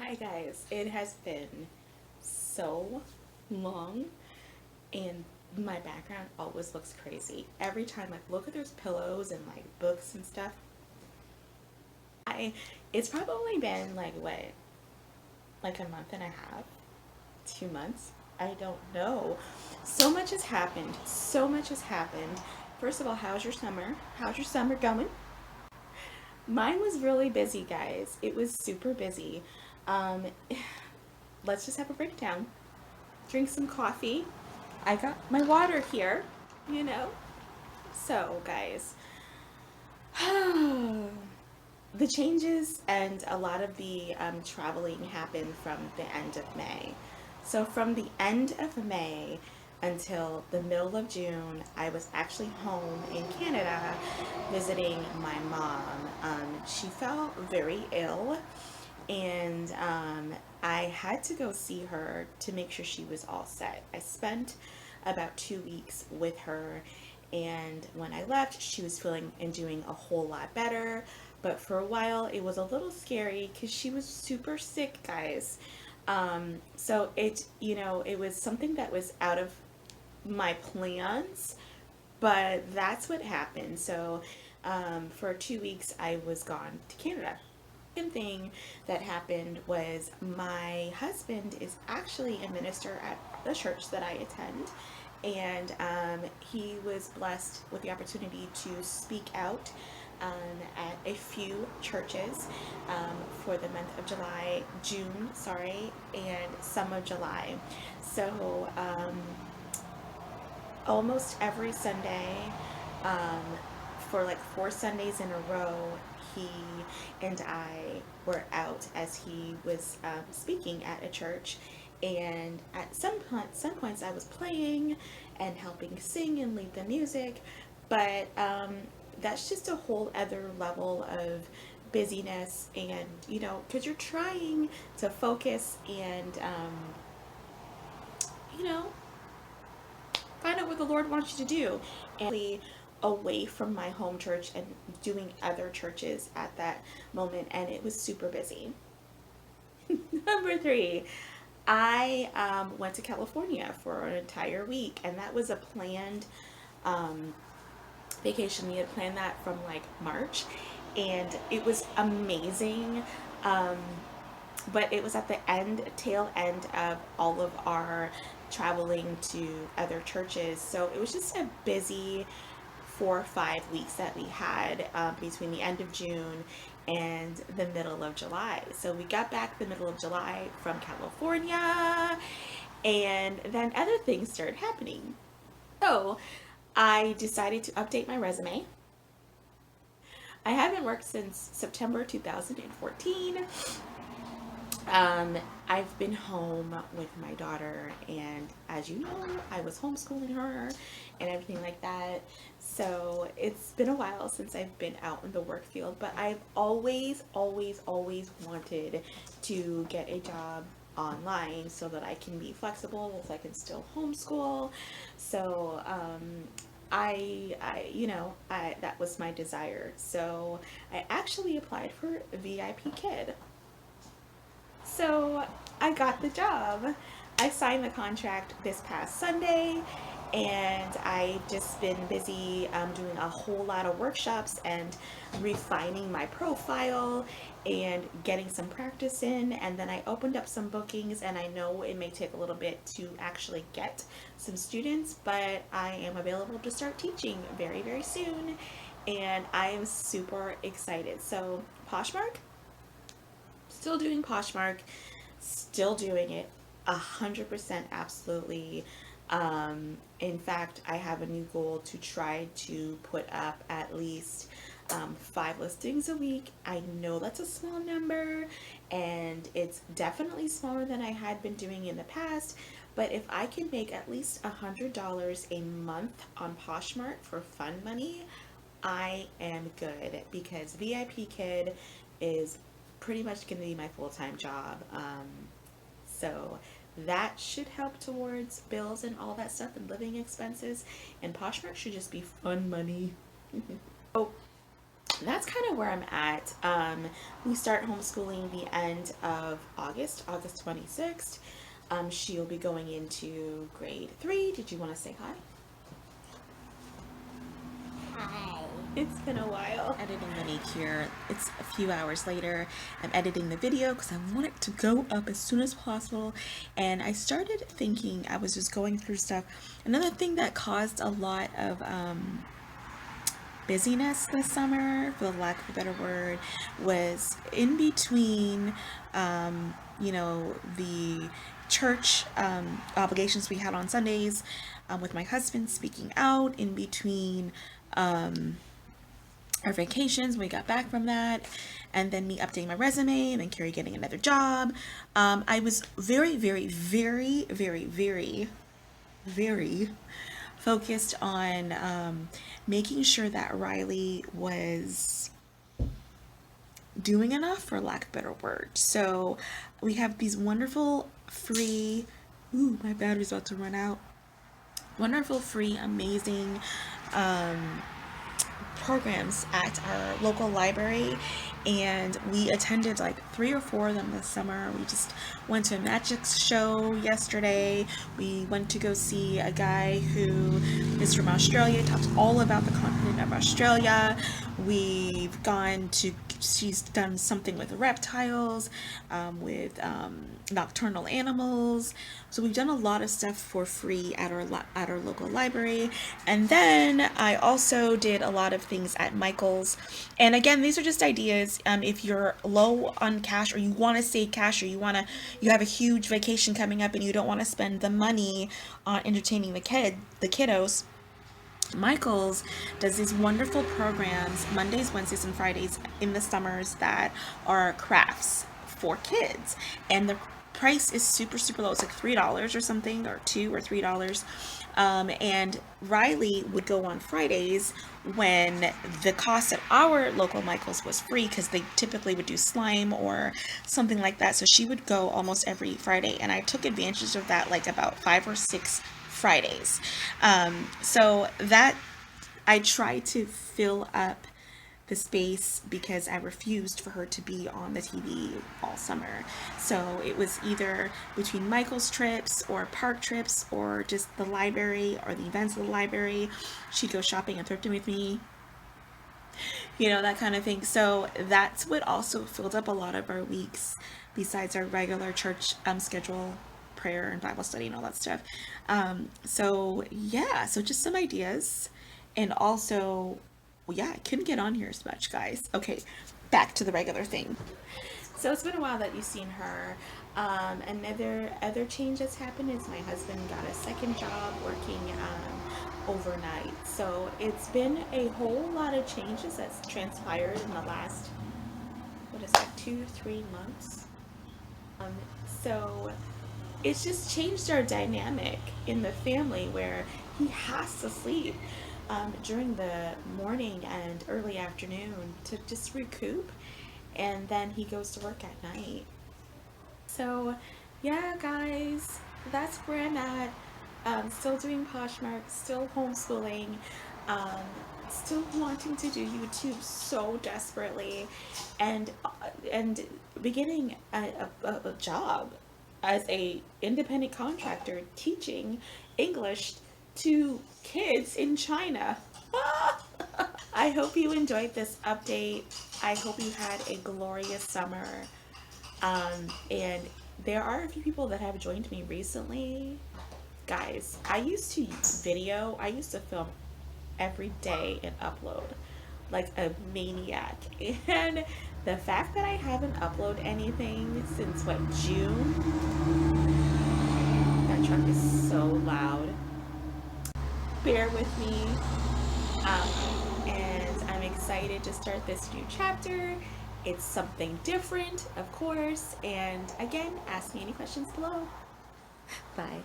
Hi guys, it has been so long and my background always looks crazy. Every time I look at those pillows and like books and stuff, I it's probably been like a month and a half, 2 months. I don't know. So much has happened. So much has happened. First of all, how's your summer? How's your summer going? Mine was really busy, guys. It was super busy. Um, let's just have a breakdown. Drink some coffee. I got my water here, you know? So, guys, the changes and a lot of the traveling happened from the end of May. So, from the end of May until the middle of June, I was actually home in Canada visiting my mom. She felt very ill, and I had to go see her to make sure she was all set. I spent about 2 weeks with her, and when I left, she was feeling and doing a whole lot better. But for a while, it was a little scary because she was super sick, guys. So it was something that was out of my plans, but that's what happened. So for 2 weeks, I was gone to Canada. Second thing that happened was my husband is actually a minister at the church that I attend, and he was blessed with the opportunity to speak out at a few churches for the month of June, sorry, and some of July. So almost every Sunday, um, for like 4 Sundays in a row, he and I were out as he was speaking at a church. And at some points, I was playing and helping sing and lead the music, but that's just a whole other level of busyness, and because you're trying to focus and you know find out what the Lord wants you to do, and really away from my home church and doing other churches at that moment, and it was super busy. Number three, I went to California for an entire week, and that was a planned um, vacation. We had planned that from like March, and it was amazing. Um, but it was at the tail end of all of our traveling to other churches. So it was just a busy 4 or 5 weeks that we had between the end of June and the middle of July. So we got back the middle of July from California, and then other things started happening. So I decided to update my resume. I haven't worked since September 2014. Um, I've been home with my daughter, and as you know, I was homeschooling her and everything like that. So it's been a while since I've been out in the work field, but I've always, always, always wanted to get a job online so that I can be flexible, so I can still homeschool. So that was my desire. So I actually applied for VIP Kid. So I got the job. I signed the contract this past Sunday, and I've just been busy doing a whole lot of workshops and refining my profile and getting some practice in. And then I opened up some bookings, and I know it may take a little bit to actually get some students, but I am available to start teaching very, very soon. And I am super excited. So, Poshmark, still doing Poshmark, still doing it 100% absolutely. In fact, I have a new goal to try to put up at least 5 listings a week. I know that's a small number, and it's definitely smaller than I had been doing in the past. But if I can make at least $100 a month on Poshmark for fun money, I am good, because VIP Kid is pretty much going to be my full-time job. So that should help towards bills and all that stuff and living expenses. And Poshmark should just be fun money. So that's kind of where I'm at. We start homeschooling the end of August 26th. She'll be going into grade 3. Did you want to say hi? Hi. It's been a while. Editing Monique here. It's a few hours later. I'm editing the video because I want it to go up as soon as possible. And I started thinking, I was just going through stuff. Another thing that caused a lot of busyness this summer, for the lack of a better word, was in between, the church obligations we had on Sundays, with my husband speaking out, in between our vacations when we got back from that, and then me updating my resume, and then Carrie getting another job. I was very, very, very, very, very, very focused on making sure that Riley was doing enough, for lack of a better word. So we have these wonderful free, ooh, my battery's about to run out. Wonderful, free, amazing programs at our local library, and we attended like 3 or 4 of them this summer. We just went to a magic show yesterday. We went to go see a guy who is from Australia, talks all about the continent of Australia. We've gone to, she's done something with reptiles, with nocturnal animals. So we've done a lot of stuff for free at our local library. And then I also did a lot of things at Michael's. And again, these are just ideas. If you're low on cash, or you want to save cash, or you have a huge vacation coming up and you don't want to spend the money on entertaining the kiddos, Michael's does these wonderful programs Mondays, Wednesdays, and Fridays in the summers that are crafts for kids. And the price is super, super low. It's like $3 or something, or $2 or $3. And Riley would go on Fridays when the cost at our local Michael's was free, because they typically would do slime or something like that. So she would go almost every Friday, and I took advantage of that like about 5 or 6 Fridays. So that I tried to fill up the space, because I refused for her to be on the TV all summer. So it was either between Michael's trips or park trips or just the library or the events of the library. She'd go shopping and thrifting with me, that kind of thing. So that's what also filled up a lot of our weeks, besides our regular church schedule, prayer and Bible study and all that stuff. So just some ideas. And also, yeah, I couldn't get on here as much, guys. Okay, back to the regular thing. So it's been a while that you've seen her. Another other change that's happened is my husband got a second job working overnight. So it's been a whole lot of changes that's transpired in the last, 2-3 months. So it's just changed our dynamic in the family, where he has to sleep during the morning and early afternoon to just recoup, and then he goes to work at night. So yeah, guys, that's where I'm at. Still doing Poshmark, still homeschooling, still wanting to do YouTube so desperately, and beginning a job as a independent contractor teaching English to kids in China. I hope you enjoyed this update. I hope you had a glorious summer. And there are a few people that have joined me recently. Guys, I used to film every day and upload like a maniac. And the fact that I haven't uploaded anything since June. That truck is so loud. Bear with me. And I'm excited to start this new chapter. It's something different, of course. And again, ask me any questions below. Bye.